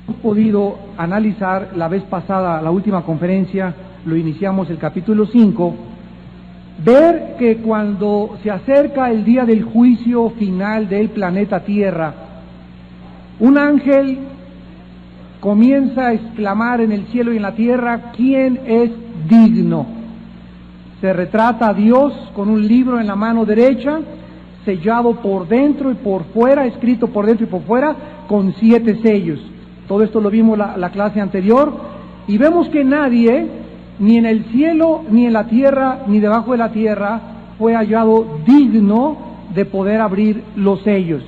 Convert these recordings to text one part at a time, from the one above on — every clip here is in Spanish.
Hemos podido analizar la vez pasada, la última conferencia, lo iniciamos el capítulo 5, ver que cuando se acerca el día del juicio final del planeta Tierra, un ángel comienza a exclamar en el cielo y en la tierra: ¿quién es digno? Se retrata a Dios con un libro en la mano derecha, sellado por dentro y por fuera, escrito por dentro y por fuera, con 7 sellos. Todo esto lo vimos la clase anterior, y vemos que nadie, ni en el cielo, ni en la tierra, ni debajo de la tierra, fue hallado digno de poder abrir los sellos.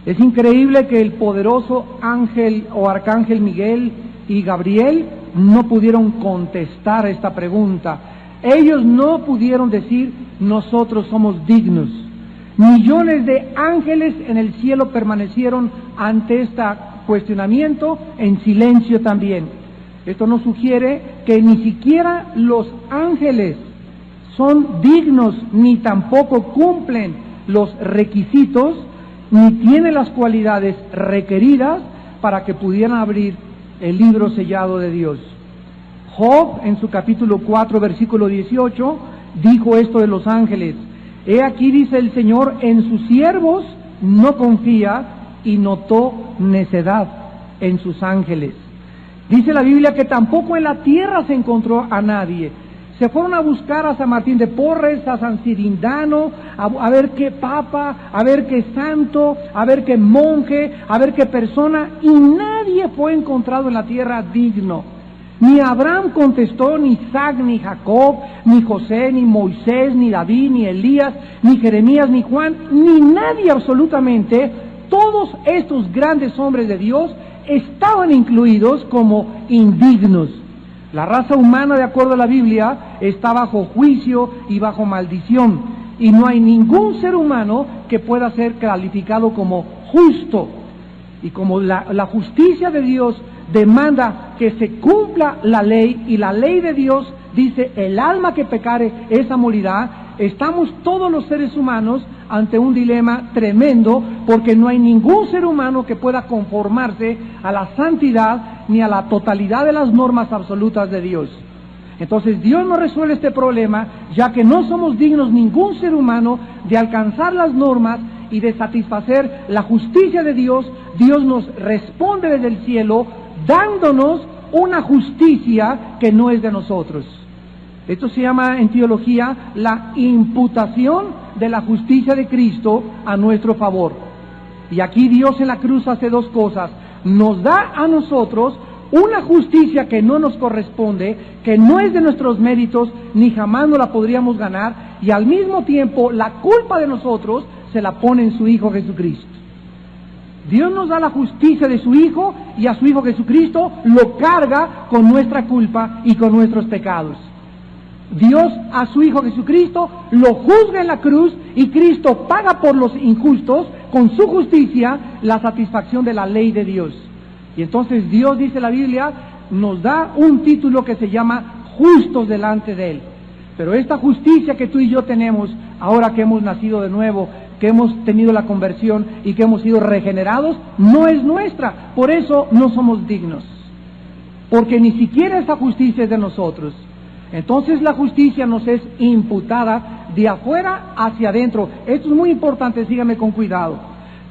Es increíble que el poderoso ángel o arcángel Miguel y Gabriel no pudieron contestar esta pregunta. Ellos no pudieron decir: nosotros somos dignos. Millones de ángeles en el cielo permanecieron ante este cuestionamiento en silencio también. Esto nos sugiere que ni siquiera los ángeles son dignos, ni tampoco cumplen los requisitos, ni tienen las cualidades requeridas para que pudieran abrir el libro sellado de Dios. Job, en su capítulo 4, versículo 18, dijo esto de los ángeles: he aquí, dice el Señor, en sus siervos no confía, y notó necedad en sus ángeles. Dice la Biblia que tampoco en la tierra se encontró a nadie. Se fueron a buscar a San Martín de Porres, a San Cirindano, a ver qué papa, a ver qué santo, a ver qué monje, a ver qué persona, y nadie fue encontrado en la tierra digno. Ni Abraham contestó, ni Isaac, ni Jacob, ni José, ni Moisés, ni David, ni Elías, ni Jeremías, ni Juan, ni nadie absolutamente. Todos estos grandes hombres de Dios estaban incluidos como indignos. La raza humana, de acuerdo a la Biblia, está bajo juicio y bajo maldición, y no hay ningún ser humano que pueda ser calificado como justo. Y como la justicia de Dios demanda que se cumpla la ley, y la ley de Dios dice: el alma que pecare, esa morirá, estamos todos los seres humanos ante un dilema tremendo, porque no hay ningún ser humano que pueda conformarse a la santidad ni a la totalidad de las normas absolutas de Dios. Entonces Dios no resuelve este problema, ya que no somos dignos ningún ser humano de alcanzar las normas y de satisfacer la justicia de Dios. Dios nos responde desde el cielo dándonos una justicia que no es de nosotros. Esto se llama en teología la imputación de la justicia de Cristo a nuestro favor. Y aquí Dios en la cruz hace 2 cosas: nos da a nosotros una justicia que no nos corresponde, que no es de nuestros méritos, ni jamás nos la podríamos ganar, y al mismo tiempo la culpa de nosotros se la pone en su Hijo Jesucristo. Dios nos da la justicia de su Hijo, y a su Hijo Jesucristo lo carga con nuestra culpa y con nuestros pecados. Dios a su Hijo Jesucristo lo juzga en la cruz, y Cristo paga por los injustos con su justicia la satisfacción de la ley de Dios. Y entonces Dios, dice la Biblia, nos da un título que se llama justos delante de Él. Pero esta justicia que tú y yo tenemos, ahora que hemos nacido de nuevo, que hemos tenido la conversión y que hemos sido regenerados, no es nuestra. Por eso no somos dignos, porque ni siquiera esa justicia es de nosotros. Entonces la justicia nos es imputada de afuera hacia adentro. Esto es muy importante, síganme con cuidado.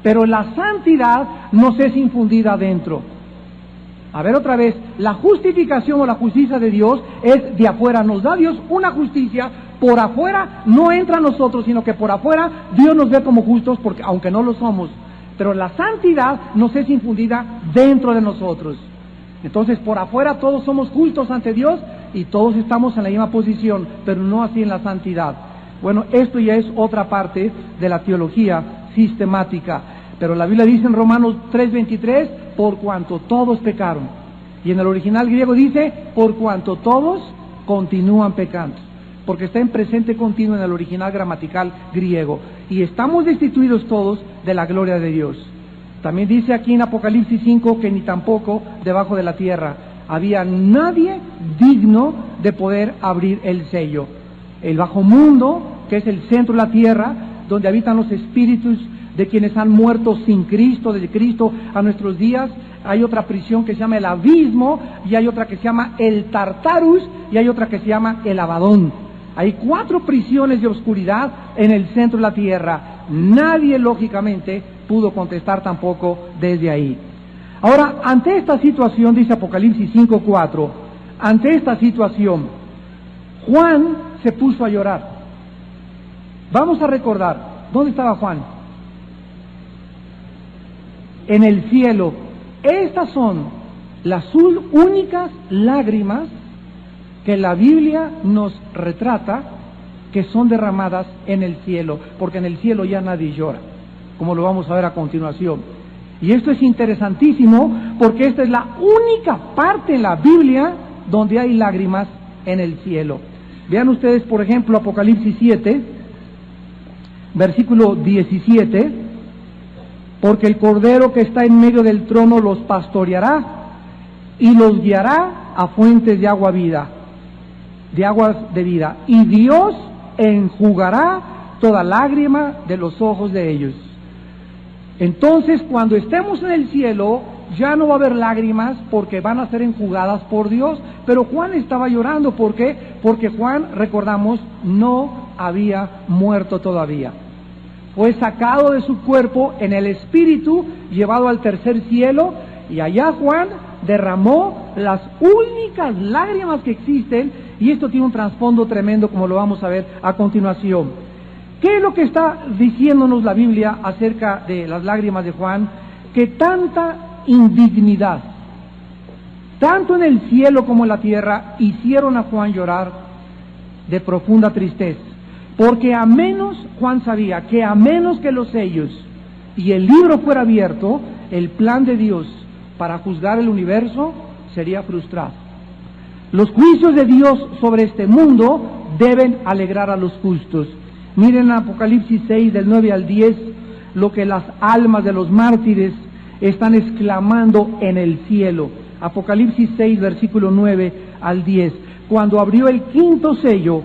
Pero la santidad nos es infundida adentro. A ver otra vez, la justificación o la justicia de Dios es de afuera. Nos da Dios una justicia, por afuera no entra a nosotros, sino que por afuera Dios nos ve como justos, porque aunque no lo somos. Pero la santidad nos es infundida dentro de nosotros. Entonces por afuera todos somos justos ante Dios y todos estamos en la misma posición, pero no así en la santidad. Bueno, esto ya es otra parte de la teología sistemática. Pero la Biblia dice en Romanos 3:23, por cuanto todos pecaron. Y en el original griego dice, por cuanto todos continúan pecando. Porque está en presente continuo en el original gramatical griego. Y estamos destituidos todos de la gloria de Dios. También dice aquí en Apocalipsis 5 que ni tampoco debajo de la tierra había nadie digno de poder abrir el sello. El bajo mundo, que es el centro de la tierra, donde habitan los espíritus de quienes han muerto sin Cristo, de Cristo a nuestros días, hay otra prisión que se llama el abismo, y hay otra que se llama el Tartarus, y hay otra que se llama el Abadón. Hay 4 prisiones de oscuridad en el centro de la tierra. Nadie, lógicamente, pudo contestar tampoco desde ahí. Ahora, ante esta situación, dice Apocalipsis 5:4, ante esta situación, Juan se puso a llorar. Vamos a recordar, ¿dónde estaba Juan? En el cielo. Estas son las únicas lágrimas que la Biblia nos retrata que son derramadas en el cielo, porque en el cielo ya nadie llora, como lo vamos a ver a continuación. Y esto es interesantísimo, porque esta es la única parte en la Biblia donde hay lágrimas en el cielo. Vean ustedes, por ejemplo, Apocalipsis 7, versículo 17, porque el Cordero que está en medio del trono los pastoreará y los guiará a fuentes de agua vida, de aguas de vida, y Dios enjugará toda lágrima de los ojos de ellos. Entonces, cuando estemos en el cielo, ya no va a haber lágrimas porque van a ser enjugadas por Dios. Pero Juan estaba llorando, ¿por qué? Porque Juan, recordamos, no había muerto todavía. Fue sacado de su cuerpo en el espíritu, llevado al tercer cielo, y allá Juan derramó las únicas lágrimas que existen, y esto tiene un trasfondo tremendo, como lo vamos a ver a continuación. ¿Qué es lo que está diciéndonos la Biblia acerca de las lágrimas de Juan? Que tanta indignidad, tanto en el cielo como en la tierra, hicieron a Juan llorar de profunda tristeza. Porque a menos, Juan sabía que a menos que los sellos y el libro fuera abierto, el plan de Dios para juzgar el universo sería frustrado. Los juicios de Dios sobre este mundo deben alegrar a los justos. Miren Apocalipsis 6, del 9 al 10, lo que las almas de los mártires están exclamando en el cielo. Apocalipsis 6, versículo 9 al 10. Cuando abrió el 5º sello,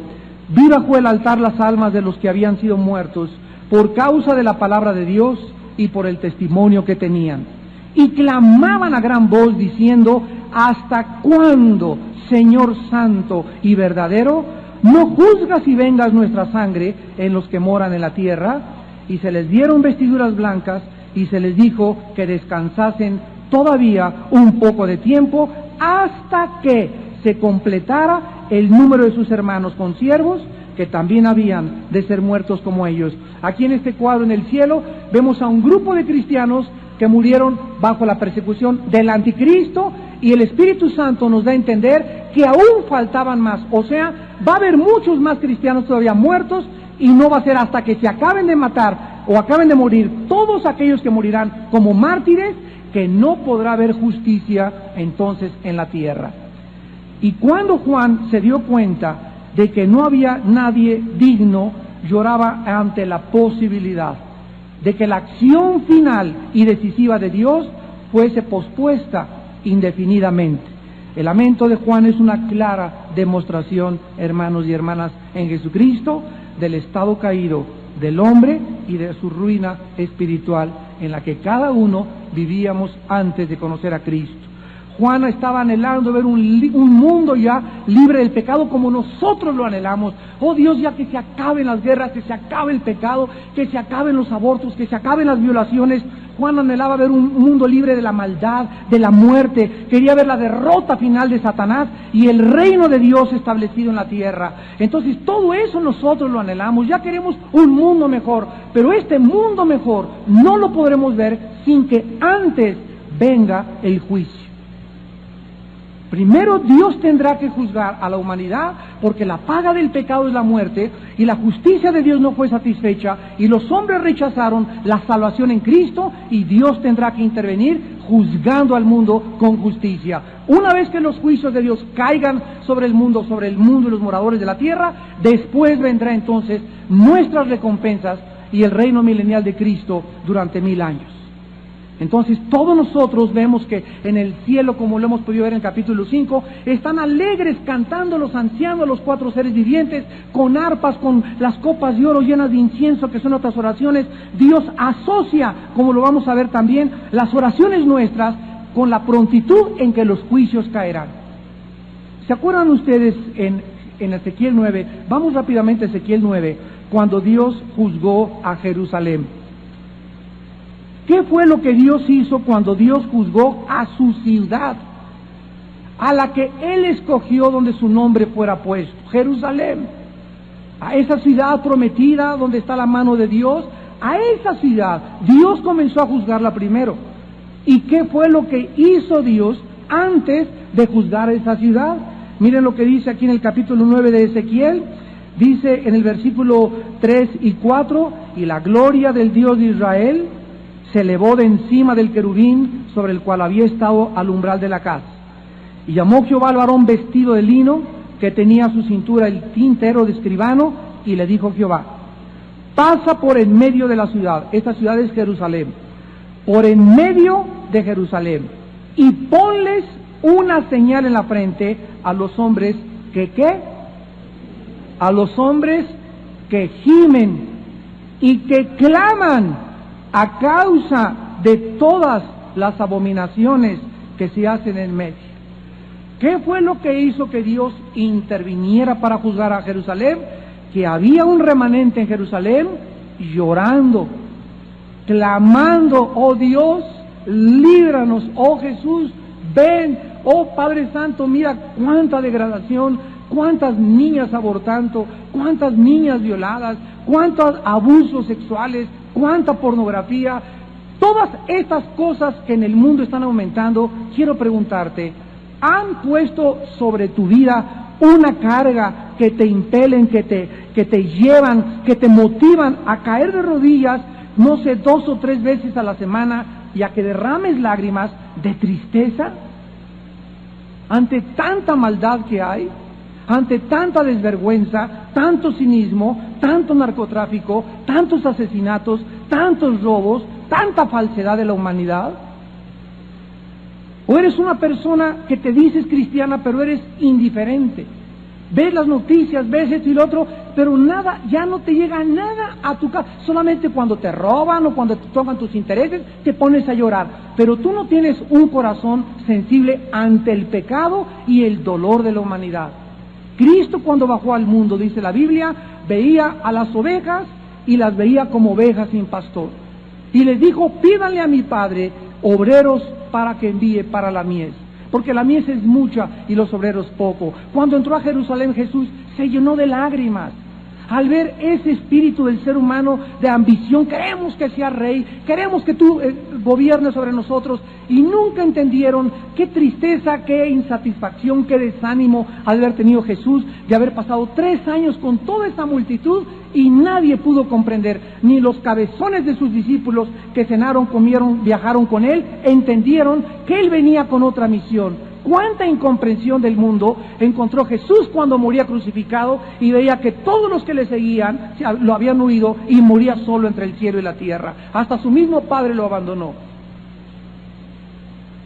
vi bajo el altar las almas de los que habían sido muertos por causa de la palabra de Dios y por el testimonio que tenían. Y clamaban a gran voz diciendo: ¿hasta cuándo, Señor santo y verdadero, no juzgas y vengas nuestra sangre en los que moran en la tierra? Y se les dieron vestiduras blancas y se les dijo que descansasen todavía un poco de tiempo hasta que se completara el número de sus hermanos consiervos, que también habían de ser muertos como ellos. Aquí en este cuadro en el cielo vemos a un grupo de cristianos que murieron bajo la persecución del anticristo, y el Espíritu Santo nos da a entender que aún faltaban más. O sea, va a haber muchos más cristianos todavía muertos, y no va a ser hasta que se acaben de matar o acaben de morir todos aquellos que morirán como mártires, que no podrá haber justicia entonces en la tierra. Y cuando Juan se dio cuenta de que no había nadie digno, lloraba ante la posibilidad de que la acción final y decisiva de Dios fuese pospuesta indefinidamente. El lamento de Juan es una clara demostración, hermanos y hermanas, en Jesucristo, del estado caído del hombre y de su ruina espiritual en la que cada uno vivíamos antes de conocer a Cristo. Juan estaba anhelando ver un mundo ya libre del pecado como nosotros lo anhelamos. Oh Dios, ya que se acaben las guerras, que se acabe el pecado, que se acaben los abortos, que se acaben las violaciones. Juan anhelaba ver un mundo libre de la maldad, de la muerte. Quería ver la derrota final de Satanás y el reino de Dios establecido en la tierra. Entonces todo eso nosotros lo anhelamos. Ya queremos un mundo mejor, pero este mundo mejor no lo podremos ver sin que antes venga el juicio. Primero Dios tendrá que juzgar a la humanidad, porque la paga del pecado es la muerte, y la justicia de Dios no fue satisfecha, y los hombres rechazaron la salvación en Cristo, y Dios tendrá que intervenir juzgando al mundo con justicia. Una vez que los juicios de Dios caigan sobre el mundo y los moradores de la tierra, después vendrá entonces nuestras recompensas y el reino milenial de Cristo durante 1000 años. Entonces todos nosotros vemos que en el cielo, como lo hemos podido ver en el capítulo 5, están alegres cantando los ancianos, los 4 seres vivientes, con arpas, con las copas de oro llenas de incienso, que son otras oraciones. Dios asocia, como lo vamos a ver también, las oraciones nuestras con la prontitud en que los juicios caerán. ¿Se acuerdan ustedes en Ezequiel 9? Vamos rápidamente a Ezequiel 9, cuando Dios juzgó a Jerusalén. ¿Qué fue lo que Dios hizo cuando Dios juzgó a su ciudad, a la que Él escogió donde su nombre fuera puesto? Jerusalén, a esa ciudad prometida donde está la mano de Dios, a esa ciudad Dios comenzó a juzgarla primero. ¿Y qué fue lo que hizo Dios antes de juzgar a esa ciudad? Miren lo que dice aquí en el capítulo 9 de Ezequiel. Dice en el versículo 3 y 4, y la gloria del Dios de Israel se elevó de encima del querubín sobre el cual había estado al umbral de la casa. Y llamó Jehová al varón vestido de lino, que tenía a su cintura el tintero de escribano, y le dijo Jehová: pasa por en medio de la ciudad, esta ciudad es Jerusalén, por en medio de Jerusalén, y ponles una señal en la frente a los hombres que ¿qué? A los hombres que gimen y que claman a causa de todas las abominaciones que se hacen en medio. ¿Qué fue lo que hizo que Dios interviniera para juzgar a Jerusalén? Que había un remanente en Jerusalén llorando, clamando: oh Dios, líbranos, oh Jesús, ven, oh Padre Santo, mira cuánta degradación, cuántas niñas abortando, cuántas niñas violadas, cuántos abusos sexuales, cuánta pornografía. Todas estas cosas que en el mundo están aumentando, quiero preguntarte, ¿han puesto sobre tu vida una carga que te impelen, que te llevan, que te motivan a caer de rodillas, no sé, 2 o 3 veces a la semana, y a que derrames lágrimas de tristeza ante tanta maldad que hay, ante tanta desvergüenza, tanto cinismo, tanto narcotráfico, tantos asesinatos, tantos robos, tanta falsedad de la humanidad? ¿O eres una persona que te dices cristiana pero eres indiferente? Ves las noticias, ves esto y lo otro, pero nada, ya no te llega nada a tu casa. Solamente cuando te roban o cuando te tocan tus intereses, te pones a llorar. Pero tú no tienes un corazón sensible ante el pecado y el dolor de la humanidad. Cristo, cuando bajó al mundo, dice la Biblia, veía a las ovejas y las veía como ovejas sin pastor. Y les dijo: pídanle a mi Padre obreros para que envíe para la mies, porque la mies es mucha y los obreros poco. Cuando entró a Jerusalén, Jesús se llenó de lágrimas al ver ese espíritu del ser humano de ambición. Queremos que seas rey, queremos que tú gobiernes sobre nosotros, y nunca entendieron qué tristeza, qué insatisfacción, qué desánimo al haber tenido Jesús de haber pasado 3 años con toda esa multitud y nadie pudo comprender, ni los cabezones de sus discípulos que cenaron, comieron, viajaron con él, entendieron que él venía con otra misión. Cuánta incomprensión del mundo encontró Jesús cuando moría crucificado y veía que todos los que le seguían lo habían huido y moría solo entre el cielo y la tierra. Hasta su mismo Padre lo abandonó.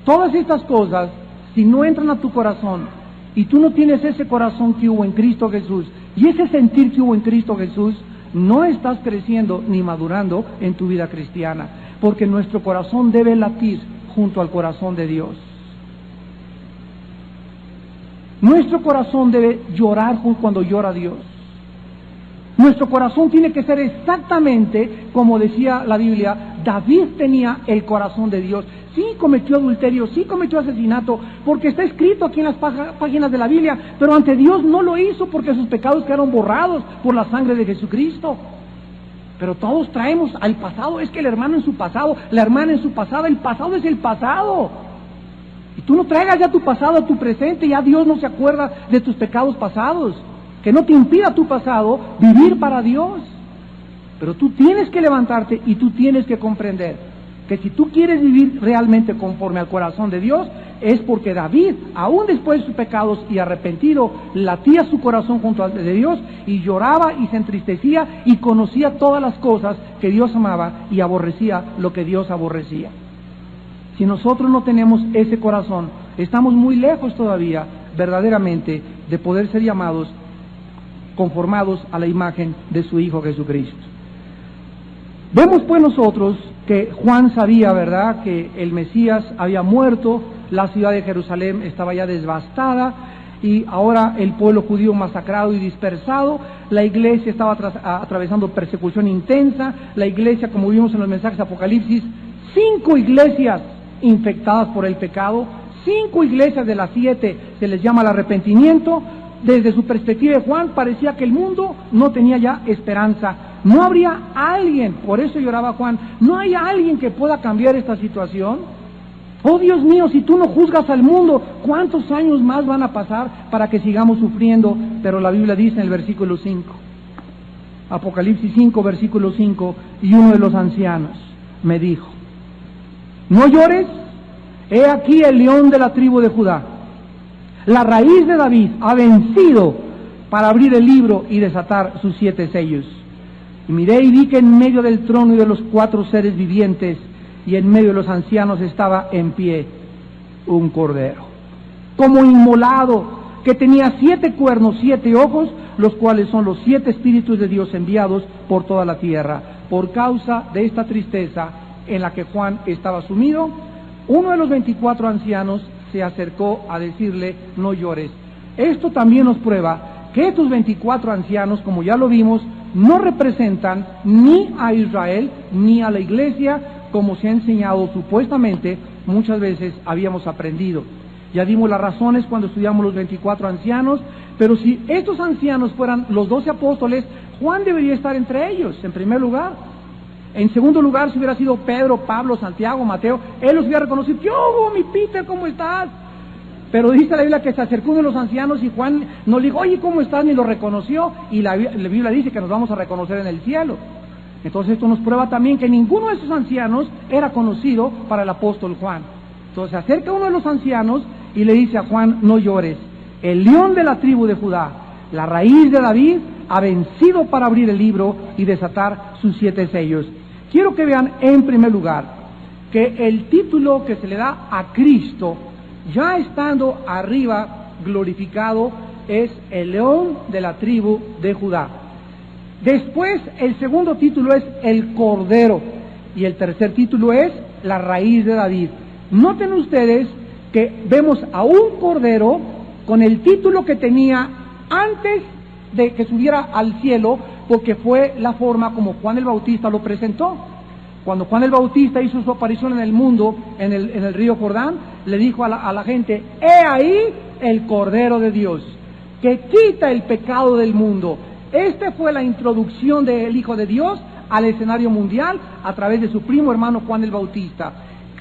Todas estas cosas, si no entran a tu corazón y tú no tienes ese corazón que hubo en Cristo Jesús y ese sentir que hubo en Cristo Jesús, no estás creciendo ni madurando en tu vida cristiana, porque nuestro corazón debe latir junto al corazón de Dios. Nuestro corazón debe llorar cuando llora Dios. Nuestro corazón tiene que ser exactamente como decía la Biblia. David tenía el corazón de Dios. Sí cometió adulterio, sí cometió asesinato, porque está escrito aquí en las páginas de la Biblia, pero ante Dios no lo hizo porque sus pecados quedaron borrados por la sangre de Jesucristo. Pero todos traemos al pasado, es que el hermano en su pasado, la hermana en su pasado, el pasado es el pasado. Y tú no traigas ya tu pasado a tu presente, ya Dios no se acuerda de tus pecados pasados. Que no te impida tu pasado vivir para Dios. Pero tú tienes que levantarte y tú tienes que comprender que si tú quieres vivir realmente conforme al corazón de Dios, es porque David, aún después de sus pecados y arrepentido, latía su corazón junto al de Dios y lloraba y se entristecía y conocía todas las cosas que Dios amaba y aborrecía lo que Dios aborrecía. Si nosotros no tenemos ese corazón, estamos muy lejos todavía, verdaderamente, de poder ser llamados, conformados a la imagen de su Hijo Jesucristo. Vemos pues nosotros que Juan sabía, ¿verdad?, que el Mesías había muerto, la ciudad de Jerusalén estaba ya devastada, y ahora el pueblo judío masacrado y dispersado, la iglesia estaba atravesando persecución intensa, la iglesia, como vimos en los mensajes de Apocalipsis, 5 iglesias infectadas por el pecado, 5 iglesias de las 7 se les llama el arrepentimiento. Desde su perspectiva de Juan parecía que el mundo no tenía ya esperanza, no habría alguien, por eso lloraba Juan, no hay alguien que pueda cambiar esta situación. Oh Dios mío, si tú no juzgas al mundo, ¿cuántos años más van a pasar para que sigamos sufriendo? Pero la Biblia dice en el versículo 5, Apocalipsis 5, versículo 5, y uno de los ancianos me dijo, no llores, he aquí el león de la tribu de Judá, la raíz de David ha vencido para abrir el libro y desatar sus 7 sellos. Y miré y vi que en medio del trono y de los 4 seres vivientes y en medio de los ancianos estaba en pie un cordero, como inmolado, que tenía 7 cuernos, 7 ojos, los cuales son los 7 espíritus de Dios enviados por toda la tierra. Por causa de esta tristeza en la que Juan estaba sumido, uno de los 24 ancianos se acercó a decirle, no llores. Esto también nos prueba que estos 24 ancianos, como ya lo vimos, no representan ni a Israel ni a la iglesia, como se ha enseñado supuestamente, muchas veces habíamos aprendido. Ya dimos las razones cuando estudiamos los 24 ancianos, pero si estos ancianos fueran los 12 apóstoles, Juan debería estar entre ellos, en primer lugar. En segundo lugar, si hubiera sido Pedro, Pablo, Santiago, Mateo, él los hubiera reconocido. ¿Qué hubo, mi Peter? ¿Cómo estás? Pero dice la Biblia que se acercó uno de los ancianos y Juan no le dijo, oye, ¿cómo estás? Ni lo reconoció, y la Biblia dice que nos vamos a reconocer en el cielo. Entonces esto nos prueba también que ninguno de esos ancianos era conocido para el apóstol Juan. Entonces se acerca uno de los ancianos y le dice a Juan, no llores, el león de la tribu de Judá, la raíz de David, ha vencido para abrir el libro y desatar sus 7 sellos. Quiero que vean en primer lugar que el título que se le da a Cristo, ya estando arriba glorificado, es el león de la tribu de Judá. Después el segundo título es el Cordero y el tercer título es la raíz de David. Noten ustedes que vemos a un Cordero con el título que tenía antes de que subiera al cielo, porque fue la forma como Juan el Bautista lo presentó. Cuando Juan el Bautista hizo su aparición en el mundo, en el río Jordán, le dijo a la gente, he ahí el Cordero de Dios, que quita el pecado del mundo. Esta fue la introducción del Hijo de Dios al escenario mundial a través de su primo hermano Juan el Bautista.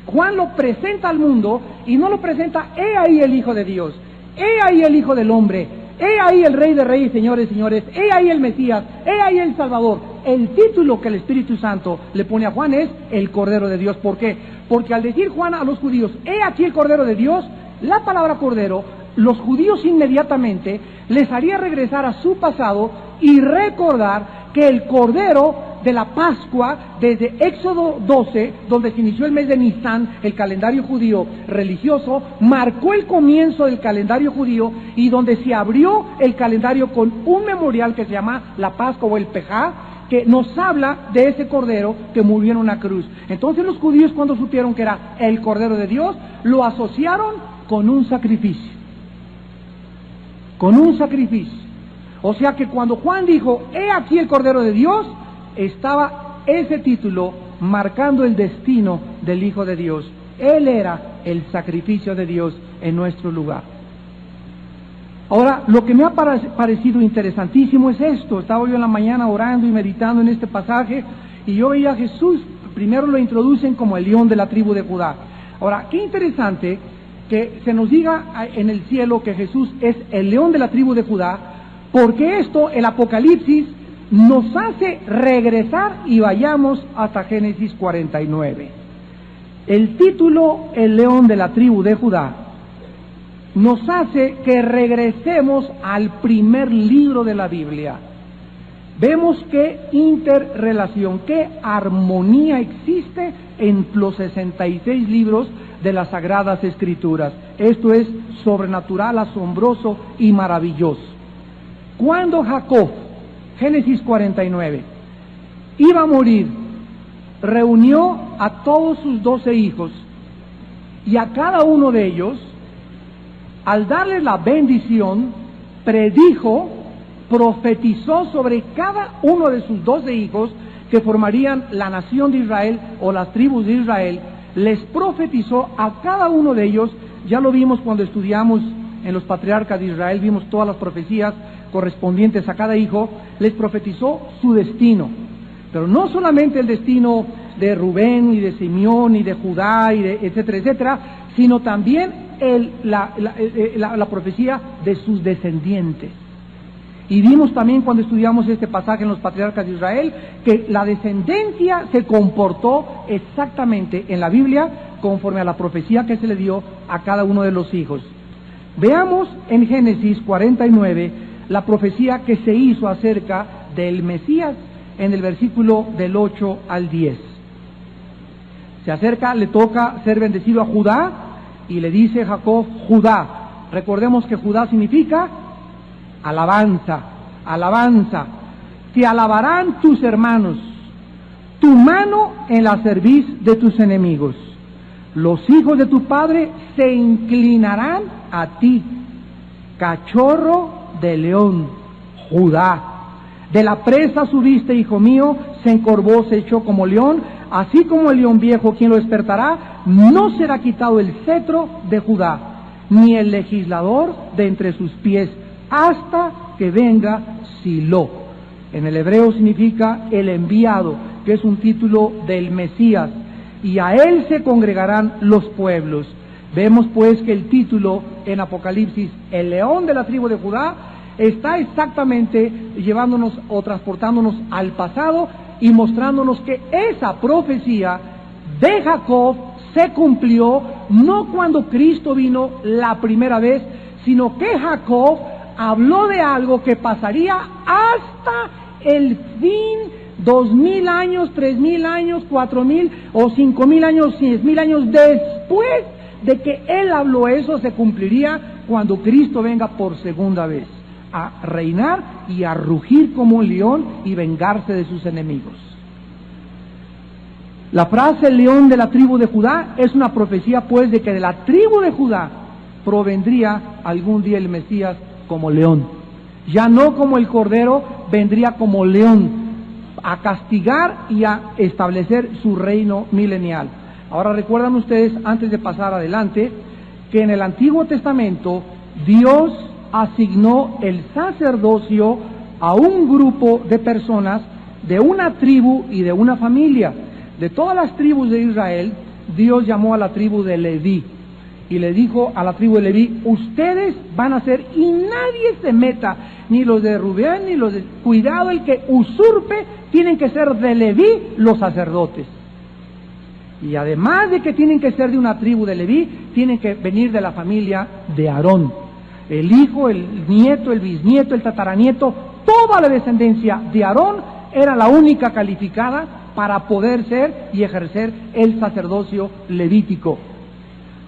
Juan lo presenta al mundo y no lo presenta, he ahí el Hijo de Dios, he ahí el Hijo del Hombre, he ahí el Rey de Reyes, señores, señores, he ahí el Mesías, he ahí el Salvador. El título que el Espíritu Santo le pone a Juan es el Cordero de Dios. ¿Por qué? Porque al decir Juan a los judíos, he aquí el Cordero de Dios, la palabra Cordero, los judíos inmediatamente les haría regresar a su pasado y recordar que el Cordero de la Pascua, desde Éxodo 12, donde se inició el mes de Nisan, el calendario judío religioso, marcó el comienzo del calendario judío y donde se abrió el calendario con un memorial que se llama la Pascua o el Pejá, que nos habla de ese Cordero que murió en una cruz. Entonces los judíos, cuando supieron que era el Cordero de Dios, lo asociaron con un sacrificio. Con un sacrificio. O sea que cuando Juan dijo, he aquí el Cordero de Dios, estaba ese título marcando el destino del Hijo de Dios. Él era el sacrificio de Dios en nuestro lugar. Ahora, lo que me ha parecido interesantísimo es esto. Estaba yo en la mañana orando y meditando en este pasaje y yo veía a Jesús, primero lo introducen como el león de la tribu de Judá. Ahora, qué interesante que se nos diga en el cielo que Jesús es el león de la tribu de Judá, porque esto, el Apocalipsis, nos hace regresar y vayamos hasta Génesis 49. El título, el león de la tribu de Judá, nos hace que regresemos al primer libro de la Biblia. Vemos qué interrelación, qué armonía existe en los 66 libros de las Sagradas Escrituras. Esto es sobrenatural, asombroso y maravilloso. Cuando Jacob, Génesis 49, iba a morir reunió a todos sus 12 hijos y a cada uno de ellos, al darles la bendición, predijo, profetizó sobre cada uno de sus 12 hijos que formarían la nación de Israel o las tribus de Israel. Les profetizó a cada uno de ellos. Ya lo vimos cuando estudiamos en los patriarcas de Israel, vimos todas las profecías correspondientes a cada hijo. Les profetizó su destino, pero no solamente el destino de Rubén y de Simeón y de Judá y de etcétera, etcétera, sino también la profecía de sus descendientes. Y vimos también cuando estudiamos este pasaje en los patriarcas de Israel que la descendencia se comportó exactamente en la Biblia conforme a la profecía que se le dio a cada uno de los hijos. Veamos en Génesis 49 la profecía que se hizo acerca del Mesías en el versículo del 8 al 10. Se acerca, le toca ser bendecido a Judá y le dice Jacob, Judá. Recordemos que Judá significa alabanza, alabanza. Te alabarán tus hermanos, tu mano en la cerviz de tus enemigos. Los hijos de tu padre se inclinarán a ti. Cachorro de león, Judá. De la presa subiste, hijo mío, se encorvó, se echó como león, así como el león viejo, quien lo despertará, no será quitado el cetro de Judá, ni el legislador de entre sus pies, hasta que venga Silo. En el hebreo significa el enviado, que es un título del Mesías, y a él se congregarán los pueblos. Vemos pues que el título en Apocalipsis, el león de la tribu de Judá, está exactamente llevándonos o transportándonos al pasado y mostrándonos que esa profecía de Jacob se cumplió no cuando Cristo vino la primera vez, sino que Jacob habló de algo que pasaría hasta el fin, 2000 años, 3000 años, 4000 o 5000 años, 10000 años después de que él habló. Eso se cumpliría cuando Cristo venga por segunda vez a reinar y a rugir como un león y vengarse de sus enemigos. La frase el león de la tribu de Judá es una profecía pues de que de la tribu de Judá provendría algún día el Mesías como león. Ya no como el cordero, vendría como león a castigar y a establecer su reino milenial. Ahora recuerdan ustedes, antes de pasar adelante, que en el Antiguo Testamento Dios asignó el sacerdocio a un grupo de personas de una tribu y de una familia. De todas las tribus de Israel, Dios llamó a la tribu de Leví y le dijo a la tribu de Leví, ustedes van a ser, y nadie se meta, ni los de Rubén, ni los de... Cuidado, el que usurpe, tienen que ser de Leví los sacerdotes. Y además de que tienen que ser de una tribu de Leví, tienen que venir de la familia de Aarón. El hijo, el nieto, el bisnieto, el tataranieto, toda la descendencia de Aarón era la única calificada para poder ser y ejercer el sacerdocio levítico.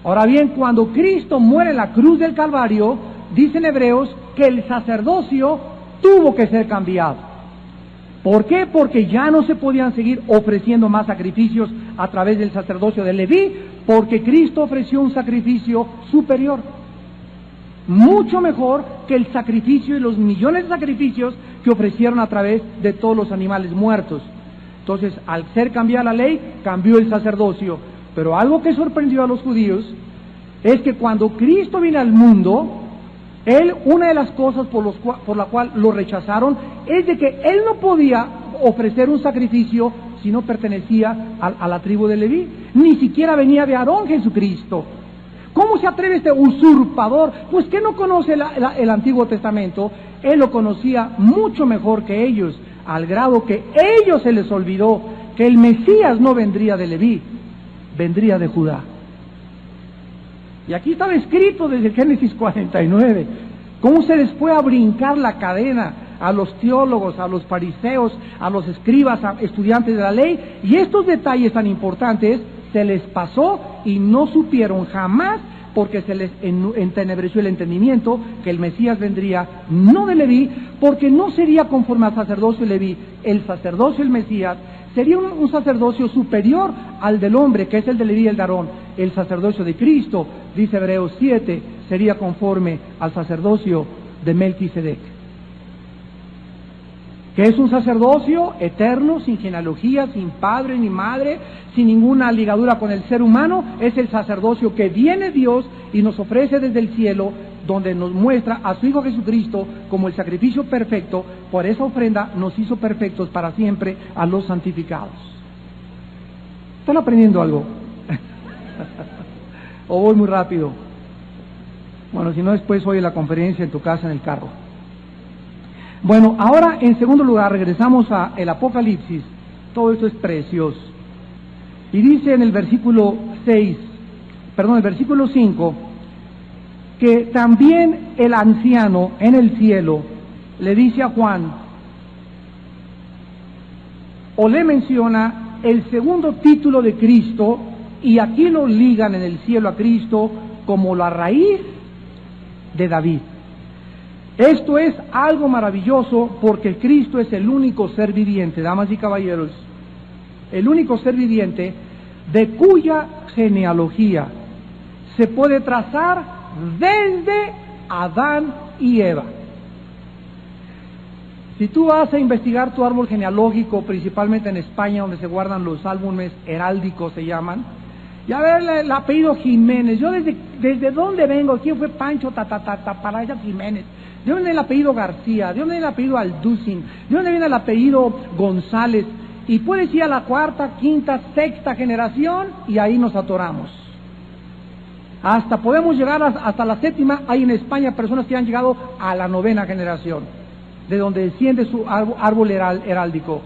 Ahora bien, cuando Cristo muere en la cruz del Calvario, dicen Hebreos que el sacerdocio tuvo que ser cambiado. ¿Por qué? Porque ya no se podían seguir ofreciendo más sacrificios a través del sacerdocio de Leví, porque Cristo ofreció un sacrificio superior, mucho mejor que el sacrificio y los millones de sacrificios que ofrecieron a través de todos los animales muertos. Entonces, al ser cambiada la ley, cambió el sacerdocio. Pero algo que sorprendió a los judíos es que cuando Cristo vino al mundo, una de las cosas por la cual lo rechazaron es de que él no podía ofrecer un sacrificio si no pertenecía a la tribu de Leví. Ni siquiera venía de Aarón Jesucristo. ¿Cómo se atreve este usurpador? Pues que no conoce el Antiguo Testamento. Él lo conocía mucho mejor que ellos, al grado que ellos se les olvidó que el Mesías no vendría de Leví, vendría de Judá. Y aquí estaba escrito desde Génesis 49. ¿Cómo se les fue a brincar la cadena a los teólogos, a los fariseos, a los escribas, a estudiantes de la ley? Y estos detalles tan importantes se les pasó y no supieron jamás, porque se les entenebreció el entendimiento que el Mesías vendría no de Leví, porque no sería conforme al sacerdocio de Leví. El sacerdocio del Mesías sería un sacerdocio superior al del hombre, que es el de Leví y el de Aarón. El sacerdocio de Cristo, dice Hebreos 7, sería conforme al sacerdocio de Melquisedec, que es un sacerdocio eterno, sin genealogía, sin padre ni madre, sin ninguna ligadura con el ser humano. Es el sacerdocio que viene Dios y nos ofrece desde el cielo, donde nos muestra a su Hijo Jesucristo como el sacrificio perfecto. Por esa ofrenda nos hizo perfectos para siempre a los santificados. ¿Están aprendiendo algo? ¿O voy muy rápido? Bueno, si no, después oye la conferencia en tu casa en el carro. Bueno, ahora en segundo lugar regresamos a el Apocalipsis. Todo esto es precioso. Y dice en el versículo 5, que también el anciano en el cielo le dice a Juan, o le menciona el segundo título de Cristo, y aquí lo ligan en el cielo a Cristo como la raíz de David. Esto es algo maravilloso, porque Cristo es el único ser viviente, damas y caballeros, el único ser viviente de cuya genealogía se puede trazar desde Adán y Eva. Si tú vas a investigar tu árbol genealógico, principalmente en España, donde se guardan los álbumes heráldicos, se llaman, ya ver el apellido Jiménez. Yo desde dónde vengo, quién fue Pancho para allá Jiménez, de dónde viene el apellido García, de dónde viene el apellido Alducin, de dónde viene el apellido González, y puedes ir a la cuarta, quinta, sexta generación y ahí nos atoramos. Hasta podemos llegar hasta la séptima. Hay en España personas que han llegado a la 9ª generación, de donde desciende su árbol heráldico.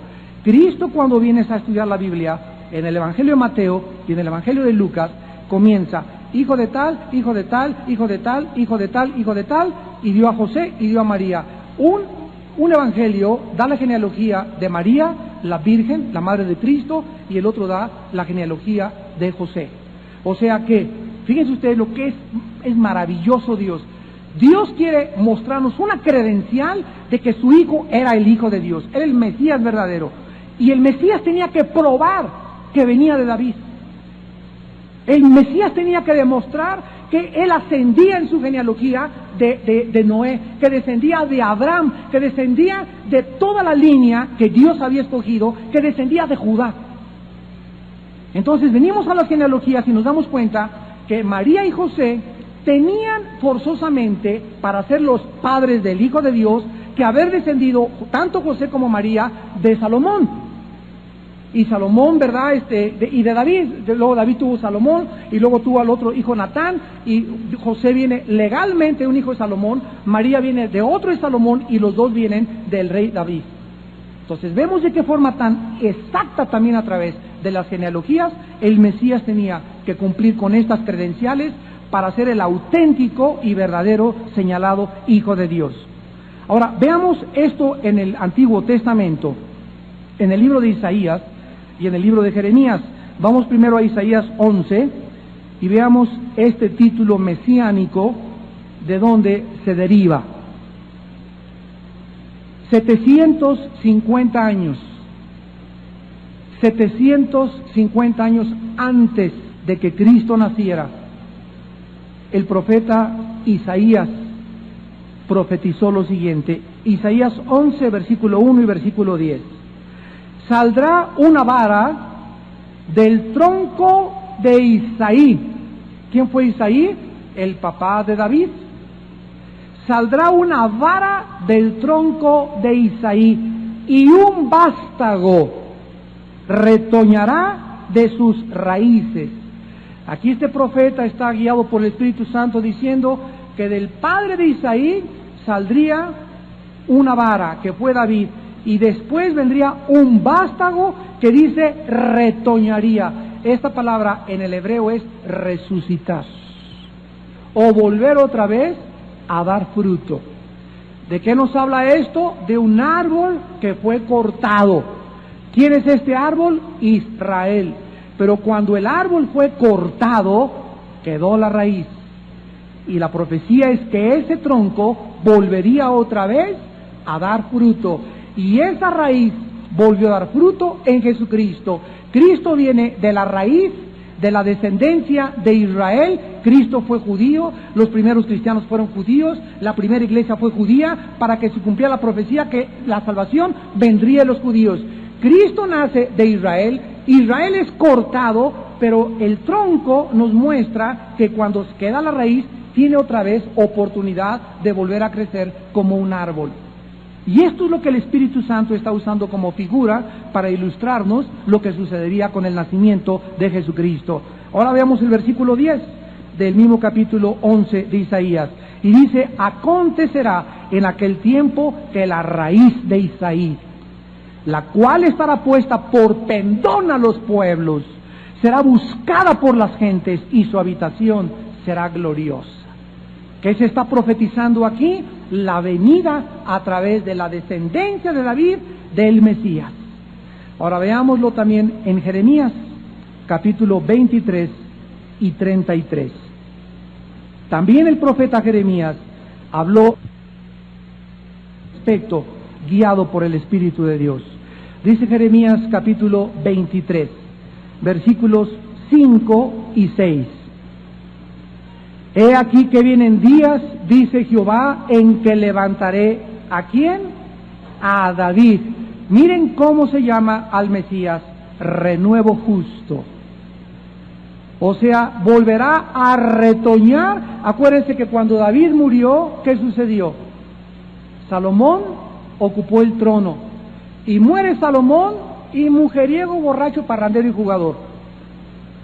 Cristo, cuando vienes a estudiar la Biblia, en el Evangelio de Mateo y en el Evangelio de Lucas, comienza hijo de tal, hijo de tal, hijo de tal, hijo de tal, hijo de tal, y dio a José y dio a María. Un evangelio da la genealogía de María, la Virgen, la Madre de Cristo, y el otro da la genealogía de José. O sea que, fíjense ustedes lo que es maravilloso Dios. Dios quiere mostrarnos una credencial de que su Hijo era el Hijo de Dios, era el Mesías verdadero. Y el Mesías tenía que probar que venía de David. El Mesías tenía que demostrar que él ascendía en su genealogía de Noé, que descendía de Abraham, que descendía de toda la línea que Dios había escogido, que descendía de Judá. Entonces venimos a las genealogías y nos damos cuenta que María y José tenían forzosamente, para ser los padres del Hijo de Dios, que haber descendido, tanto José como María, de Salomón. Y Salomón, ¿verdad? Y de David. Luego David tuvo Salomón, y luego tuvo al otro hijo Natán, y José viene legalmente un hijo de Salomón, María viene de otro de Salomón, y los dos vienen del rey David. Entonces vemos de qué forma tan exacta, también a través de las genealogías, el Mesías tenía que cumplir con estas credenciales para ser el auténtico y verdadero señalado Hijo de Dios. Ahora, veamos esto en el Antiguo Testamento, en el libro de Isaías y en el libro de Jeremías. Vamos primero a Isaías 11 y veamos este título mesiánico, de dónde se deriva. 750 años antes de que Cristo naciera, el profeta Isaías profetizó lo siguiente. Isaías 11, versículo 1 y versículo 10. Saldrá una vara del tronco de Isaí. ¿Quién fue Isaí? El papá de David. Saldrá una vara del tronco de Isaí, y un vástago retoñará de sus raíces. Aquí este profeta está guiado por el Espíritu Santo diciendo que del padre de Isaí saldría una vara, que fue David, y después vendría un vástago que dice retoñaría. Esta palabra en el hebreo es resucitar, o volver otra vez a dar fruto. ¿De qué nos habla esto? De un árbol que fue cortado. ¿Quién es este árbol? Israel. Pero cuando el árbol fue cortado, quedó la raíz. Y la profecía es que ese tronco volvería otra vez a dar fruto. Y esa raíz volvió a dar fruto en Jesucristo. Cristo viene de la raíz, de la descendencia de Israel. Cristo fue judío, los primeros cristianos fueron judíos, la primera iglesia fue judía, para que se cumpliera la profecía que la salvación vendría de los judíos. Cristo nace de Israel, Israel es cortado, pero el tronco nos muestra que cuando queda la raíz, tiene otra vez oportunidad de volver a crecer como un árbol. Y esto es lo que el Espíritu Santo está usando como figura para ilustrarnos lo que sucedería con el nacimiento de Jesucristo. Ahora veamos el versículo 10 del mismo capítulo 11 de Isaías. Y dice: acontecerá en aquel tiempo que la raíz de Isaí, la cual estará puesta por pendón a los pueblos, será buscada por las gentes y su habitación será gloriosa. ¿Qué se está profetizando aquí? La venida a través de la descendencia de David del Mesías. Ahora veámoslo también en Jeremías, capítulo 23 y 33. También el profeta Jeremías habló respecto, guiado por el Espíritu de Dios. Dice Jeremías capítulo 23, versículos 5 y 6. He aquí que vienen días, dice Jehová, en que levantaré ¿a quién? A David. Miren cómo se llama al Mesías: renuevo justo. O sea, volverá a retoñar. Acuérdense que cuando David murió, ¿qué sucedió? Salomón ocupó el trono. Y muere Salomón, y mujeriego, borracho, parrandero y jugador.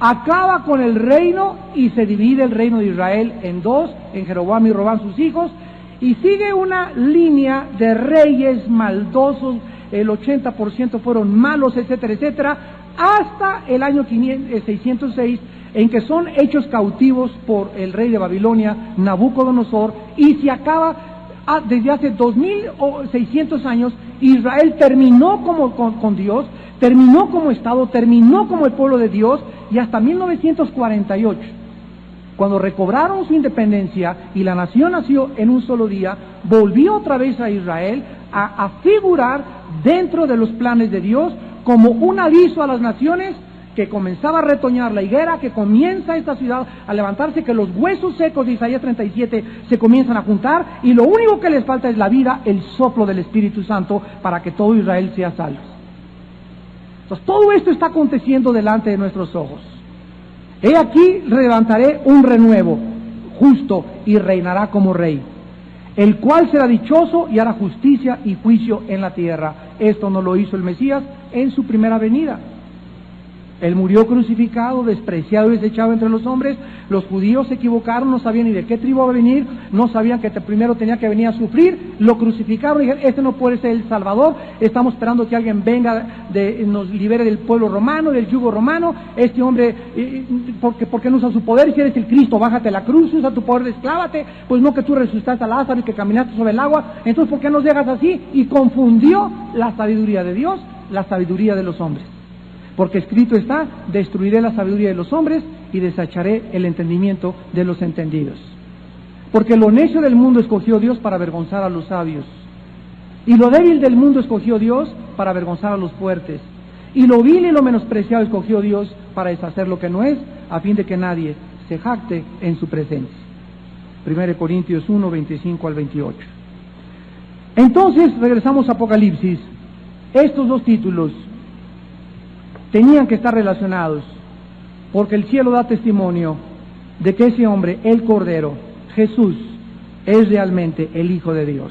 Acaba con el reino y se divide el reino de Israel en dos, en Jeroboam y Robán sus hijos, y sigue una línea de reyes maldosos, el 80% fueron malos, etcétera, etcétera, hasta el año 606, en que son hechos cautivos por el rey de Babilonia, Nabucodonosor, y se acaba desde hace 2600 años. Israel terminó con Dios, terminó como Estado, terminó como el pueblo de Dios, y hasta 1948, cuando recobraron su independencia y la nación nació en un solo día, volvió otra vez a Israel a figurar dentro de los planes de Dios como un aviso a las naciones que comenzaba a retoñar la higuera, que comienza esta ciudad a levantarse, que los huesos secos de Isaías 37 se comienzan a juntar, y lo único que les falta es la vida, el soplo del Espíritu Santo, para que todo Israel sea salvo. Entonces todo esto está aconteciendo delante de nuestros ojos. He aquí levantaré un renuevo justo y reinará como rey, el cual será dichoso y hará justicia y juicio en la tierra. Esto no lo hizo el Mesías en su primera venida. Él murió crucificado, despreciado y desechado entre los hombres. Los judíos se equivocaron, no sabían ni de qué tribu iba a venir, no sabían que primero tenía que venir a sufrir, lo crucificaron y dijeron: este no puede ser el Salvador, estamos esperando que alguien venga, nos libere del pueblo romano, del yugo romano. Este hombre, ¿por qué no usa su poder? Si eres el Cristo, bájate la cruz, usa tu poder, desclávate. Pues no, que tú resucitaste a Lázaro y que caminaste sobre el agua, entonces ¿por qué nos dejas así? Y confundió la sabiduría de Dios, la sabiduría de los hombres. Porque escrito está: destruiré la sabiduría de los hombres y desecharé el entendimiento de los entendidos. Porque lo necio del mundo escogió Dios para avergonzar a los sabios, y lo débil del mundo escogió Dios para avergonzar a los fuertes, y lo vil y lo menospreciado escogió Dios para deshacer lo que no es, a fin de que nadie se jacte en su presencia. 1 Corintios 1, 25 al 28. Entonces, regresamos a Apocalipsis. Estos dos títulos tenían que estar relacionados, porque el cielo da testimonio de que ese hombre, el Cordero, Jesús, es realmente el Hijo de Dios.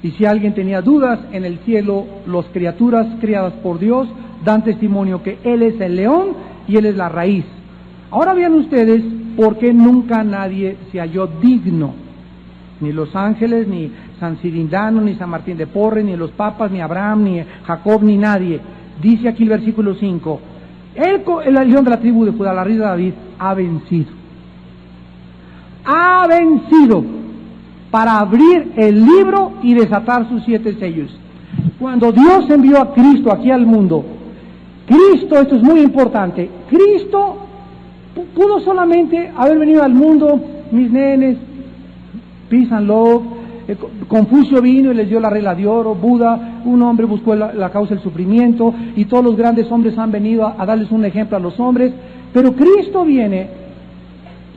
Y si alguien tenía dudas, en el cielo las criaturas criadas por Dios dan testimonio que Él es el león y Él es la raíz. Ahora vean ustedes por qué nunca nadie se halló digno, ni los ángeles, ni San Cirindano, ni San Martín de Porres, ni los papas, ni Abraham, ni Jacob, ni nadie. Dice aquí el versículo 5, el león de la tribu de Judá, la raíz de David, ha vencido. Ha vencido para abrir el libro y desatar sus 7 sellos. Cuando Dios envió a Cristo aquí al mundo, Cristo, esto es muy importante, Cristo pudo solamente haber venido al mundo, mis nenes, peace and love, Confucio vino y les dio la regla de oro, Buda, un hombre buscó la causa del sufrimiento, y todos los grandes hombres han venido a darles un ejemplo a los hombres, pero Cristo viene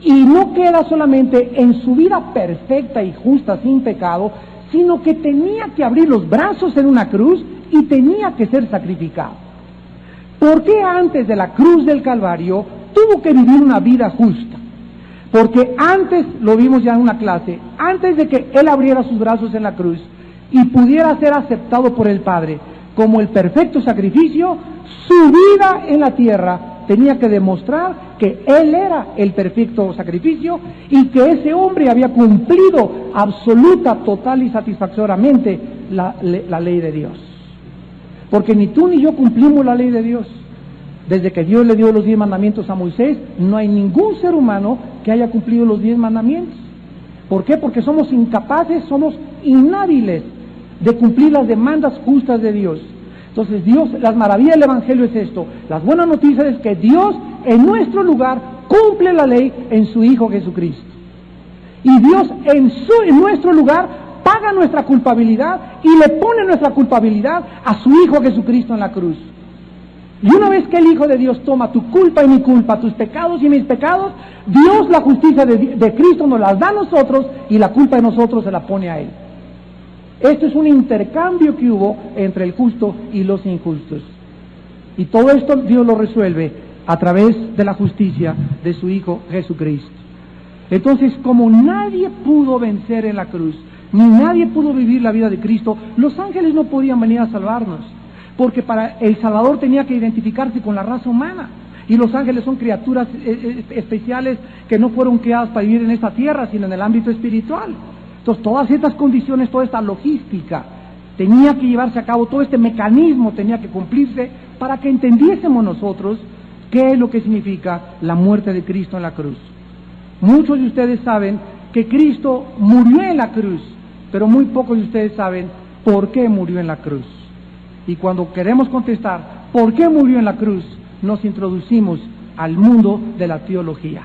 y no queda solamente en su vida perfecta y justa, sin pecado, sino que tenía que abrir los brazos en una cruz y tenía que ser sacrificado. ¿Por qué antes de la cruz del Calvario tuvo que vivir una vida justa? Porque antes, lo vimos ya en una clase, antes de que Él abriera sus brazos en la cruz y pudiera ser aceptado por el Padre como el perfecto sacrificio, su vida en la tierra tenía que demostrar que Él era el perfecto sacrificio y que ese hombre había cumplido absoluta, total y satisfactoriamente la ley de Dios. Porque ni tú ni yo cumplimos la ley de Dios. Desde que Dios le dio los 10 mandamientos a Moisés, no hay ningún ser humano que haya cumplido los 10 mandamientos. ¿Por qué? Porque somos incapaces, somos inhábiles de cumplir las demandas justas de Dios. Entonces Dios, las maravillas del Evangelio es esto. Las buenas noticias es que Dios en nuestro lugar cumple la ley en su Hijo Jesucristo. Y Dios en nuestro lugar paga nuestra culpabilidad y le pone nuestra culpabilidad a su Hijo Jesucristo en la cruz. Y una vez que el Hijo de Dios toma tu culpa y mi culpa, tus pecados y mis pecados, Dios la justicia de Cristo nos las da a nosotros y la culpa de nosotros se la pone a Él. Esto es un intercambio que hubo entre el justo y los injustos. Y todo esto Dios lo resuelve a través de la justicia de su Hijo Jesucristo. Entonces, como nadie pudo vencer en la cruz, ni nadie pudo vivir la vida de Cristo, los ángeles no podían venir a salvarnos, porque para el Salvador tenía que identificarse con la raza humana. Y los ángeles son criaturas especiales que no fueron creadas para vivir en esta tierra, sino en el ámbito espiritual. Entonces, todas estas condiciones, toda esta logística, tenía que llevarse a cabo, todo este mecanismo tenía que cumplirse para que entendiésemos nosotros qué es lo que significa la muerte de Cristo en la cruz. Muchos de ustedes saben que Cristo murió en la cruz, pero muy pocos de ustedes saben por qué murió en la cruz. Y cuando queremos contestar por qué murió en la cruz, nos introducimos al mundo de la teología.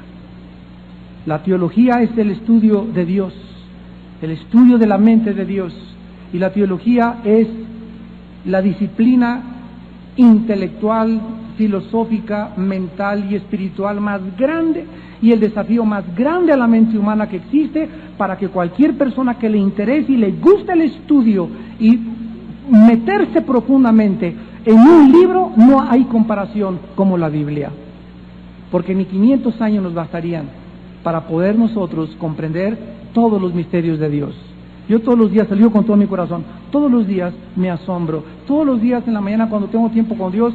La teología es el estudio de Dios, el estudio de la mente de Dios, y la teología es la disciplina intelectual, filosófica, mental y espiritual más grande y el desafío más grande a la mente humana que existe, para que cualquier persona que le interese y le guste el estudio y meterse profundamente en un libro, no hay comparación como la Biblia, porque ni 500 años nos bastarían para poder nosotros comprender todos los misterios de Dios. Yo todos los días, salgo con todo mi corazón, todos los días me asombro, todos los días en la mañana cuando tengo tiempo con Dios,